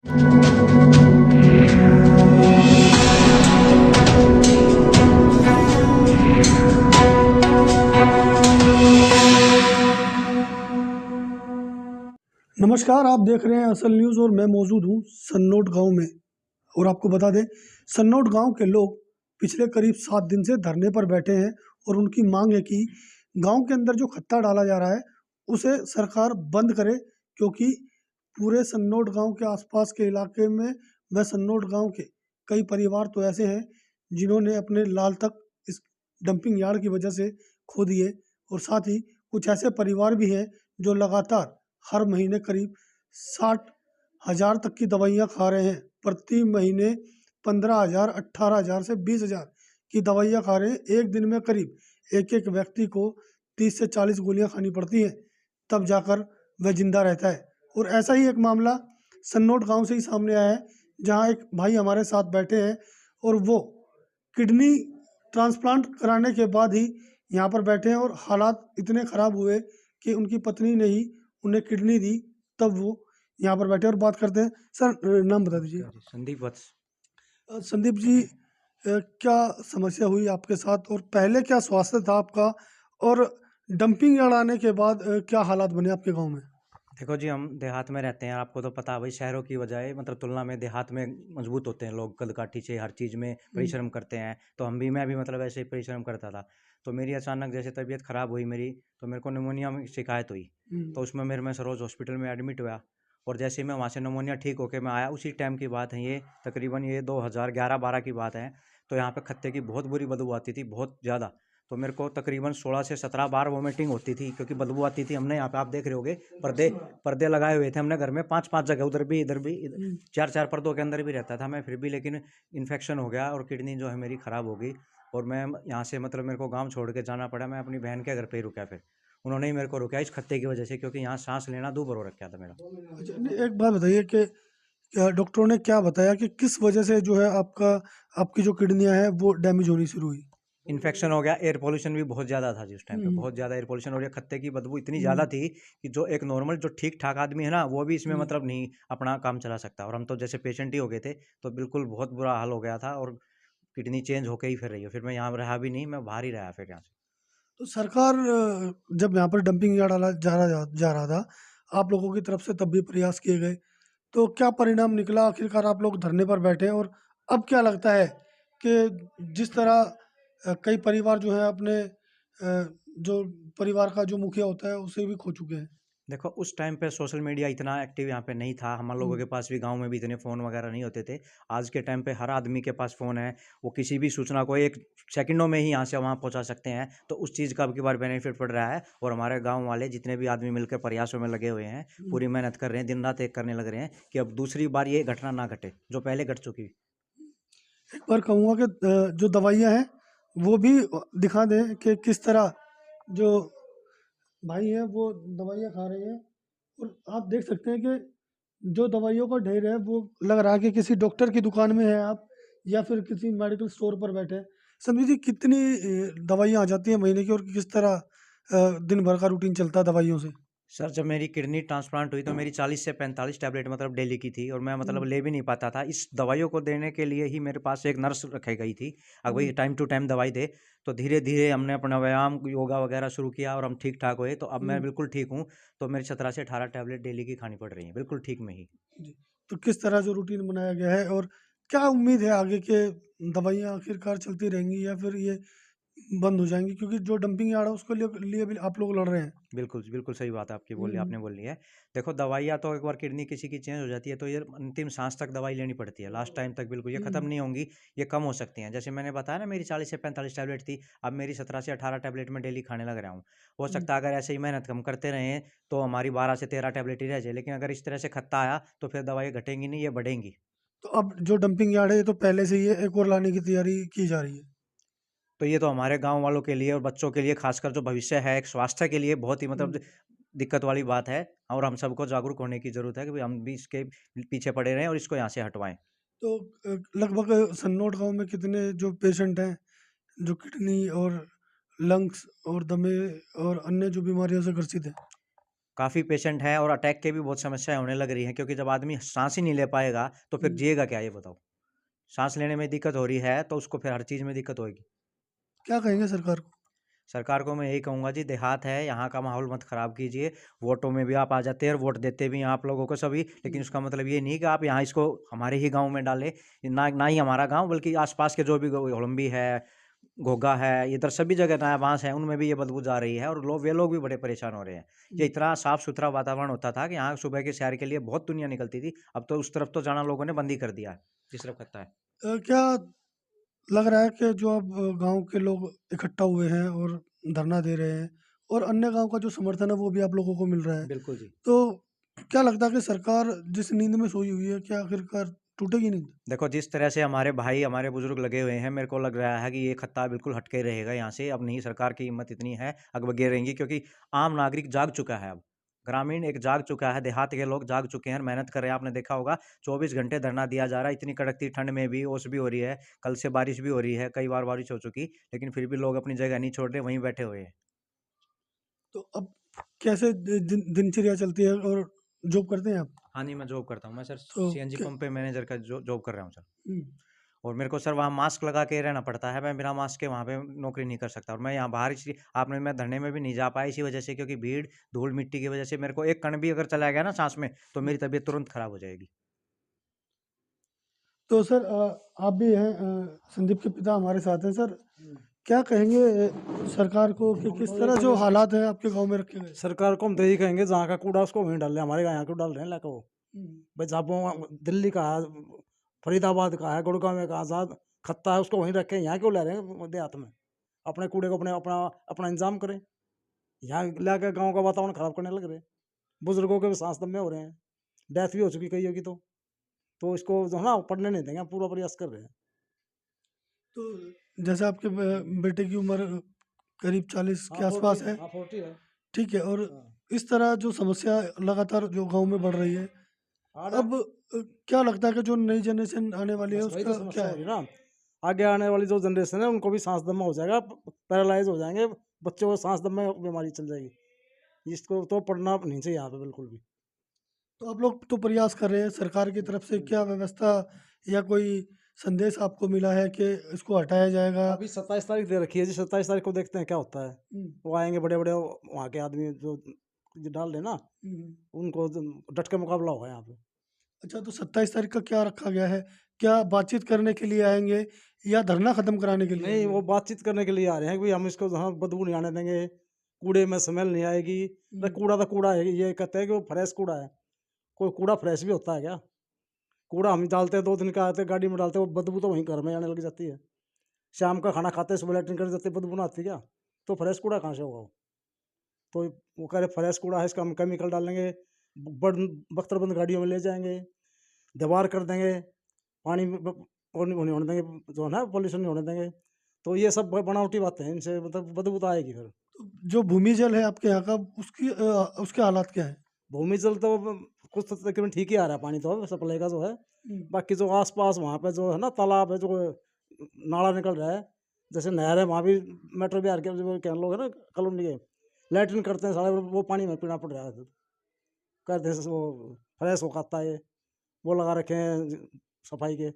नमस्कार, आप देख रहे हैं असल न्यूज़ और मैं मौजूद हूँ सन्नोट गांव में। और आपको बता दें, सन्नोट गांव के लोग पिछले करीब 7 दिन से धरने पर बैठे हैं और उनकी मांग है कि गांव के अंदर जो खत्ता डाला जा रहा है उसे सरकार बंद करे, क्योंकि पूरे सन्नोट गांव के आसपास के इलाके में व सन्नोट गांव के कई परिवार तो ऐसे हैं जिन्होंने अपने लाल तक इस डंपिंग यार्ड की वजह से खो दिए। और साथ ही कुछ ऐसे परिवार भी हैं जो लगातार हर महीने करीब 60,000 तक की दवाइयाँ खा रहे हैं। प्रति महीने 15,000, 18,000 से 20,000 की दवाइयाँ खा रहे हैं। एक दिन में करीब एक व्यक्ति को 30 से 40 गोलियाँ खानी पड़ती हैं, तब जाकर वह जिंदा रहता है। और ऐसा ही एक मामला सन्नोट गांव से ही सामने आया है, जहां एक भाई हमारे साथ बैठे हैं और वो किडनी ट्रांसप्लांट कराने के बाद ही यहाँ पर बैठे हैं और हालात इतने ख़राब हुए कि उनकी पत्नी ने ही उन्हें किडनी दी, तब वो यहाँ पर बैठे और बात करते हैं। सर, नाम बता दीजिए। जी, संदीप वत्स। संदीप जी, क्या समस्या हुई आपके साथ और पहले क्या स्वास्थ्य था आपका, और डंपिंग यार्ड आने के बाद क्या हालात बने आपके गांव में? देखो जी, हम देहात में रहते हैं, आपको तो पता है भाई, शहरों की बजाय मतलब तुलना में देहात में मजबूत होते हैं लोग, कद-काठी से हर चीज़ में परिश्रम करते हैं। तो मैं भी मतलब ऐसे ही परिश्रम करता था। तो मेरी अचानक जैसे तबीयत ख़राब हुई मेरी, तो मेरे को निमोनिया में शिकायत हुई। तो उसमें मैं सरोज हॉस्पिटल में एडमिट हुआ। और जैसे ही मैं वहाँ से निमोनिया ठीक होके मैं आया, उसी टाइम की बात है ये, तकरीबन ये 2011-12 की बात है। तो यहाँ पे खत्ते की बहुत बुरी बदबू आती थी, बहुत ज़्यादा। तो मेरे को तकरीबन 16 से 17 बार वोमिटिंग होती थी, क्योंकि बदबू आती थी। हमने यहाँ पे आप देख रहे होगे पर्दे पर्दे लगाए हुए थे हमने घर में, 5-5 जगह, उधर भी इधर भी, 4-4 पर्दों के अंदर भी रहता था मैं, फिर भी लेकिन इन्फेक्शन हो गया और किडनी जो है मेरी ख़राब हो गई। और मैं यहाँ से मतलब मेरे को गाँव छोड़ के जाना पड़ा। मैं अपनी बहन के घर पे ही रुका, फिर उन्होंने ही मेरे को रुका इस खत्ते की वजह से, क्योंकि यहाँ सांस लेना दूभर हो रखा था मेरा। अच्छा, नहीं, एक बात बताइए कि क्या डॉक्टरों ने क्या बताया कि किस वजह से जो है आपकी जो किडनियां हैं वो डैमेज होनी शुरू हुई? इन्फेक्शन हो गया, एयर पोल्यूशन भी बहुत ज़्यादा था जी उस टाइम पे, हम्म। बहुत ज़्यादा एयर पोल्यूशन, और ये खत्ते की बदबू इतनी हम्म। ज़्यादा थी कि जो एक नॉर्मल जो ठीक ठाक आदमी है ना, वो भी इसमें हम्म। मतलब नहीं अपना काम चला सकता। और हम तो जैसे पेशेंट ही हो गए थे, तो बिल्कुल बहुत बुरा हाल हो गया था। और किडनी चेंज होके ही फिर रही है, फिर मैं यहाँ रहा भी नहीं, मैं बाहर ही रहा फिर यहाँ से। तो सरकार जब यहाँ पर डंपिंग यार्ड डाला जा रहा था, आप लोगों की तरफ से तब भी प्रयास किए गए, तो क्या परिणाम निकला? आखिरकार आप लोग धरने पर बैठे हैं और अब क्या लगता है कि जिस तरह कई परिवार जो है अपने जो परिवार का जो मुखिया होता है उसे भी खो चुके हैं? देखो, उस टाइम पे सोशल मीडिया इतना एक्टिव यहाँ पे नहीं था, हम लोगों हम्म। के पास भी गांव में भी इतने फ़ोन वगैरह नहीं होते थे। आज के टाइम पे हर आदमी के पास फ़ोन है, वो किसी भी सूचना को एक सेकंडों में ही यहाँ से वहाँ पहुँचा सकते हैं। तो उस चीज़ का अब की बार बेनिफिट पड़ रहा है, और हमारे गाँव वाले जितने भी आदमी मिलकर प्रयासों में लगे हुए हैं, हम्म। पूरी मेहनत कर रहे हैं, दिन रात एक करने लग रहे हैं कि अब दूसरी बार ये घटना ना घटे जो पहले घट चुकी। एक बार कहूँगा कि जो दवाइयाँ हैं वो भी दिखा दें कि किस तरह जो भाई हैं वो दवाइयाँ खा रहे हैं। और आप देख सकते हैं कि जो दवाइयों का ढेर है वो लग रहा है कि किसी डॉक्टर की दुकान में है आप, या फिर किसी मेडिकल स्टोर पर बैठे हैं। संदीप जी, कितनी दवाइयाँ आ जाती हैं महीने की, और किस तरह दिन भर का रूटीन चलता है दवाइयों से? सर, जब मेरी किडनी ट्रांसप्लांट हुई तो मेरी 40 से 45 टैबलेट मतलब डेली की थी, और मैं मतलब हम्म। ले भी नहीं पाता था। इस दवाइयों को देने के लिए ही मेरे पास एक नर्स रखी गई थी, अब वही हम्म। टाइम टू टाइम दवाई दे। तो धीरे धीरे हमने अपना व्यायाम योगा वगैरह शुरू किया और हम ठीक ठाक हुए। तो अब मैं हम्म। बिल्कुल ठीक हूँ। तो मेरी 17 से 18 टैबलेट डेली की खानी पड़ रही है, बिल्कुल ठीक में ही। जी। तो किस तरह जो रूटीन बनाया गया है, और क्या उम्मीद है आगे के दवाइयाँ आखिरकार चलती रहेंगी या फिर ये बंद हो जाएँगी? क्योंकि जो डंपिंग यार्ड है उसके लिए भी आप लोग लड़ रहे हैं। बिल्कुल, बिल्कुल सही बात है आपकी बोली, हुँ। आपने बोली है। देखो, दवाइयाँ तो एक बार किडनी किसी की चेंज हो जाती है तो ये अंतिम साँस तक दवाई लेनी पड़ती है, लास्ट टाइम तक बिल्कुल ये हुँ। ख़त्म नहीं होंगी, ये कम हो सकती हैं। जैसे मैंने बताया ना, मेरी 40 से 45 टैबलेट थी, अब मेरी 17 से 18 टैबलेट मैं डेली खाने लग रहा हूँ। हो हुँ। सकता है अगर ऐसे ही मेहनत हम करते रहें तो हमारी 12 से 13 टैबलेट ही रह जाए, लेकिन अगर इस तरह से खत्ता आया तो फिर दवाई घटेंगी नहीं, ये बढ़ेंगी। तो अब जो डंपिंग यार्ड है ये तो पहले से ही है, एक और लाने की तैयारी की जा रही है। तो ये तो हमारे गाँव वालों के लिए और बच्चों के लिए, ख़ासकर जो भविष्य है, एक स्वास्थ्य के लिए बहुत ही हुँ। मतलब दिक्कत वाली बात है। और हम सबको जागरूक होने की ज़रूरत है कि भई हम भी इसके पीछे पड़े रहें और इसको यहाँ से हटवाएँ। तो लगभग सन्नोट गाँव में कितने जो पेशेंट हैं, जो किडनी और लंग्स और दमे और अन्य जो बीमारियों से ग्रसित हैं? काफ़ी पेशेंट हैं और अटैक की भी बहुत समस्याएँ होने लग रही हैं, क्योंकि जब आदमी साँस ही नहीं ले पाएगा, तो फिर जिएगा क्या, ये बताओ? साँस लेने में दिक्कत हो रही है, तो उसको फिर हर चीज़ में दिक्कत होएगी। क्या कहेंगे सरकार को? सरकार को मैं यही कहूँगा जी, देहात है, यहाँ का माहौल मत ख़राब कीजिए। वोटों में भी आप आ जाते हैं और वोट देते भी हैं आप लोगों को सभी, लेकिन उसका मतलब ये नहीं कि आप यहाँ इसको हमारे ही गाँव में डालें। ना ही हमारा गाँव, बल्कि आस-पास के जो भी होलंबी है, घोघा है, इधर सभी जगह नया बाँस है, उनमें भी ये बदबू जा रही है और वे लोग भी बड़े परेशान हो रहे हैं। ये इतना साफ-सुथरा वातावरण होता था कि यहाँ सुबह की सैर के लिए बहुत दुनिया निकलती थी, अब तो उस तरफ तो जाना लोगों ने बंद ही कर दिया है, जिस तरफ खत्ता है। क्या लग रहा है कि जो अब गाँव के लोग इकट्ठा हुए हैं और धरना दे रहे हैं और अन्य गाँव का जो समर्थन है वो भी आप लोगों को मिल रहा है। बिल्कुल जी। तो क्या लगता है कि सरकार जिस नींद में सोई हुई है, क्या आखिरकार टूटेगी नींद? देखो, जिस तरह से हमारे भाई, हमारे बुजुर्ग लगे हुए हैं, मेरे को लग रहा है कि ये खत्ता बिल्कुल हट के रहेगा यहाँ से। अब नहीं, सरकार की हिम्मत इतनी है, अगबगे रहेंगी, क्योंकि आम नागरिक जाग चुका है अब। ग्रामीण एक जाग चुका है, देहात के लोग जाग चुके हैं और मेहनत कर रहे हैं। आपने देखा होगा 24 घंटे धरना दिया जा रहा है, इतनी कड़कती ठंड में भी, ओस भी हो रही है, कल से बारिश भी हो रही है, कई बार बारिश हो चुकी, लेकिन फिर भी लोग अपनी जगह नहीं छोड़ रहे, वहीं बैठे हुए हैं। तो अब कैसे दिनचर्या चलती है और जॉब करते हैं आप? हाँ जी, मैं जॉब करता हूँ। मैं सर तो सीएनजी क्या पंप पे मैनेजर का जॉब कर रहा हूँ सर। हम्म, और मेरे को सर वहाँ मास्क लगा के रहना पड़ता है, मैं बिना मास्क के वहाँ पे नौकरी नहीं कर सकता, और मैं यहाँ बाहर इसी आपने मैं धरने में भी नहीं जा पाया इसी वजह से, क्योंकि भीड़, धूल-मिट्टी की वजह से मेरे को एक कण भी अगर चला गया ना साँस में, तो मेरी तबीयत तुरंत खराब हो जाएगी। तो सर आप भी हैं, संदीप के पिता हमारे साथ हैं सर। क्या कहेंगे सरकार को कि किस तरह जो हालात हैं आपके गांव में रखे गए? सरकार को हम तो यही कहेंगे, जहाँ का कूड़ा उसको वहीं डाल रहे हैं, हमारे यहाँ क्यों डाल रहे हैं लाके वो। भाई जहाँ दिल्ली का है, फरीदाबाद का है, गुड़गांव में कहा जहाँ खत्ता है उसको वहीं रखें, यहाँ क्यों ला रहे हैं देहात में? अपने कूड़े को अपने अपना अपना इंतजाम करें, यहाँ लाके गाँव का वातावरण खराब करने लग रहे हैं। बुजुर्गों के भी सांस दम में हो रहे हैं, डेथ भी हो चुकी कई होगी, तो इसको जो है ना पढ़ने नहीं देंगे, हम पूरा प्रयास कर रहे हैं। तो जैसे आपके बेटे की उम्र करीब 40 के आसपास है, 40 है। ठीक है, और हाँ। इस तरह जो समस्या लगातार जो गांव में बढ़ रही है, अब क्या लगता है कि जो नई जनरेशन आने वाली है बस वही तो उसका समस्या क्या हो रही है? है ना, आगे आने वाली जो जनरेशन है उनको भी सांस दमा हो जाएगा, पैरालाइज हो जाएंगे, बच्चों को सांस दम में बीमारी चल जाएगी। इसको तो पढ़ना नहीं चाहिए यहाँ पे बिल्कुल भी। तो आप लोग तो प्रयास कर रहे हैं, सरकार की तरफ से क्या व्यवस्था या कोई संदेश आपको मिला है कि इसको हटाया जाएगा? अभी 27 तारीख दे रखी है जी, 27 तारीख को देखते हैं क्या होता है। हम्म, वो आएंगे बड़े बड़े वहाँ के आदमी जो डाल रहे हैं ना, हम्म। उनको डट के मुकाबला होगा यहाँ पे। अच्छा, तो 27 तारीख का क्या रखा गया है? क्या बातचीत करने के लिए आएंगे या धरना खत्म कराने के लिए नहीं, वो आएंगे? बातचीत करने के लिए आ रहे हैं कि भाई हम इसको जहाँ बदबू नहीं आने देंगे, कूड़े में स्मेल नहीं आएगी। अरे कूड़ा तो कूड़ा है, ये कहते हैं कि वो फ्रेश कूड़ा है। कोई कूड़ा फ्रेश भी होता है क्या? कूड़ा हम डालते हैं, 2 दिन का आते हैं गाड़ी में डालते हैं, वो बदबू तो वहीं घर में आने लग जाती है। शाम का खाना खाते हैं, सुबह लैट्रिन कर जाते हैं, बदबू ना आती क्या? तो फ्रेश कूड़ा कहाँ से होगा वो? तो वो कह रहे फ्रेश कूड़ा है, इसका हम केमिकल डालेंगे, बख्तरबंद गाड़ियों में ले जाएंगे, दीवार कर देंगे, पानी में और नहीं होने देंगे, जो है ना पॉल्यूशन नहीं होने देंगे। तो ये सब बनावटी बातें हैं, इनसे मतलब बदबू तो आएगी फिर। तो जो भूमि जल है आपके यहाँ का, उसके हालात क्या है? भूमि जल तो कुछ तो तकरीबन ठीक ही आ रहा है, पानी तो सप्लाई का जो है। बाकी जो आसपास वहाँ पे जो है ना तालाब है, जो नाला निकल रहा है, जैसे नहर है, वहाँ भी मेट्रो बिहार के जो क्या लोग हैं ना कॉलोनी के, लैट्रिन करते हैं सारे, वो पानी में पीना पड़ रहा है। कहते हैं वो फ्रेश हो खाता है, वो लगा रखे हैं सफाई के,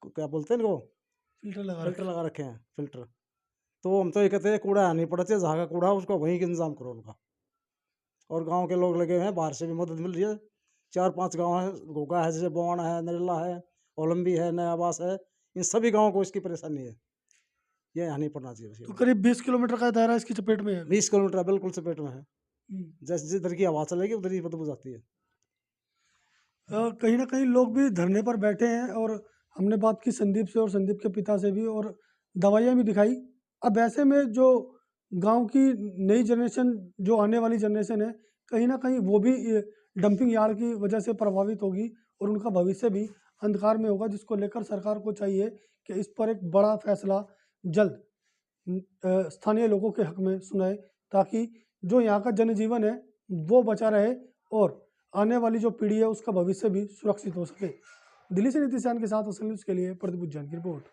क्या बोलते हैं इनको, फिल्टर लगा फिल्टर रखे। लगा रखे हैं, फिल्टर। तो हम तो ये कहते हैं कूड़ा नहीं पड़ा चाहिए, जहाँ का कूड़ा उसको वहीं का इंतजाम करो उनका। और गांव के लोग लगे हुए हैं, बाहर से भी मदद मिल रही है। 4-5 गांव है, घोगा है, जैसे बोवाना है, नरेला है, ओलंबी है, नयाबास है, इन सभी गांवों को इसकी परेशानी है, ये यहाँ नहीं पड़ना चाहिए। तो करीब 20 किलोमीटर का दायरा इसकी चपेट में है। 20 किलोमीटर बिल्कुल चपेट में है, हम्म। जैसे जिधर की हवा चलेगी उधर ही बदबू जाती है। कहीं ना कहीं लोग भी धरने पर बैठे हैं और हमने बात की संदीप से और संदीप के पिता से भी, और दवाइयाँ भी दिखाई। अब ऐसे में जो गांव की नई जनरेशन, जो आने वाली जनरेशन है, कहीं ना कहीं वो भी डंपिंग यार्ड की वजह से प्रभावित होगी और उनका भविष्य भी अंधकार में होगा, जिसको लेकर सरकार को चाहिए कि इस पर एक बड़ा फैसला जल्द स्थानीय लोगों के हक में सुनाए, ताकि जो यहाँ का जनजीवन है वो बचा रहे और आने वाली जो पीढ़ी है उसका भविष्य भी सुरक्षित हो सके। दिल्ली से नीतीशान के साथ असल न्यूज़ के लिए प्रदीप जैन की रिपोर्ट।